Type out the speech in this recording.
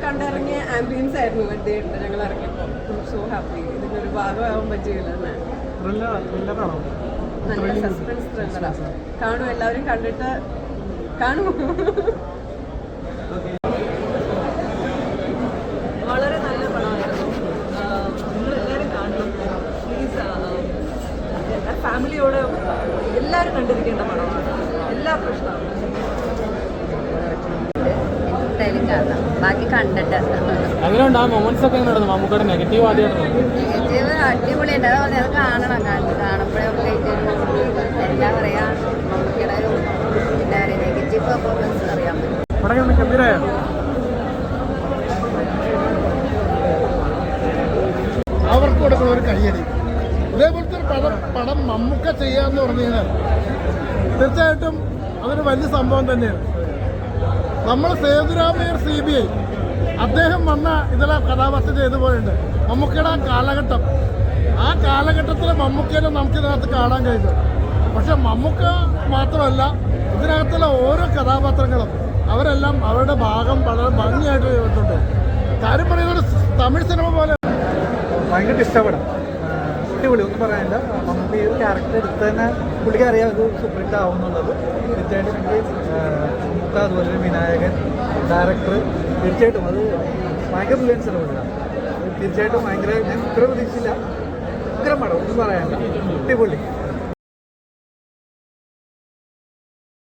കണ്ടിറങ്ങിയ ambience ആയിരുന്നു മറ്റേട്ട് ഞങ്ങൾ ഇറങ്ങിയപ്പോൾ. സോ ഹാപ്പി ഇതിൻ്റെ ഒരു ഭാഗമാകാൻ പറ്റിയില്ല. നല്ല സസ്പെൻസ് ത്രില്ലറാണ്. കാണും, എല്ലാവരും കണ്ടിട്ട് കാണും. വളരെ നല്ല പടമായിരുന്നു. നിങ്ങളെല്ലാവരും കാണണം പ്ലീസ്. ഫാമിലിയോട് എല്ലാവരും കണ്ടിരിക്കേണ്ട പടമാണ്. എല്ലാവർക്കും ഇഷ്ടമാണ്. എന്തായാലും കാണാം. ബാക്കി കണ്ടിട്ട് അങ്ങനെയുണ്ട്. ആ മൊമെന്റ്സ് ഒക്കെ എങ്ങനെ മമ്മൂക്കയുടെ നെഗറ്റീവ് ആദ്യമായിട്ട് നെഗറ്റീവ് അടിപൊളിയുണ്ട്. അത് അത് കാണണം. കാണുമ്പോഴൊക്കെ എന്താ പറയുക, മമ്മൂക്കയുടെ ഒരു എന്താ പറയുക നെഗറ്റീവ് പെർഫോമൻസ് അറിയാൻ പറ്റും. അവർക്ക് കൊടുക്കുന്ന ഒരു കയ്യടി. ഇതേപോലത്തെ ഒരു പടം മമ്മൂക്ക ചെയ്യാന്ന് പറഞ്ഞു കഴിഞ്ഞാൽ തീർച്ചയായിട്ടും അതൊരു വലിയ സംഭവം തന്നെയാണ്. നമ്മൾ സേതുരാമയ്യർ CBI അദ്ദേഹം വന്ന ഇതിലെ കഥാപാത്രം ചെയ്തുപോലുണ്ട്. മമ്മൂക്കയുടെ ആ കാലഘട്ടത്തിൽ മമ്മൂക്കേനെ നമുക്കിതിനകത്ത് കാണാൻ കഴിഞ്ഞു. പക്ഷെ മമ്മൂക്ക മാത്രമല്ല, ഇതിനകത്തുള്ള ഓരോ കഥാപാത്രങ്ങളും അവരെല്ലാം അവരുടെ ഭാഗം വളരെ ഭംഗിയായിട്ട് ചെയ്തിട്ടുണ്ട്. കാര്യം പറയുന്നത് തമിഴ് സിനിമ പോലെ ഭയങ്കര ഇഷ്ടപ്പെടാം. അടിപൊളി, ഒന്നും പറയാനില്ല. മമ്മൂട്ടി ഒരു ക്യാരക്ടർ എടുത്ത് തന്നെ പുള്ളിക്ക് അറിയാം ഇത് സൂപ്പർ ഹിറ്റ് ആവും എന്നുള്ളത്. തീർച്ചയായിട്ടും എനിക്ക് മമ്മൂക്ക, അതുപോലെ വിനായകൻ, ഡയറക്ടർ, തീർച്ചയായിട്ടും അത് ഭയങ്കര ബ്രില്യൻസ് പുള്ളിയാണ്. തീർച്ചയായിട്ടും ഭയങ്കര, ഞാൻ ഇത്ര പ്രതീക്ഷിച്ചില്ല. ഉഗ്രം പടം, ഒന്നും പറയാനില്ല. അടിപൊളി.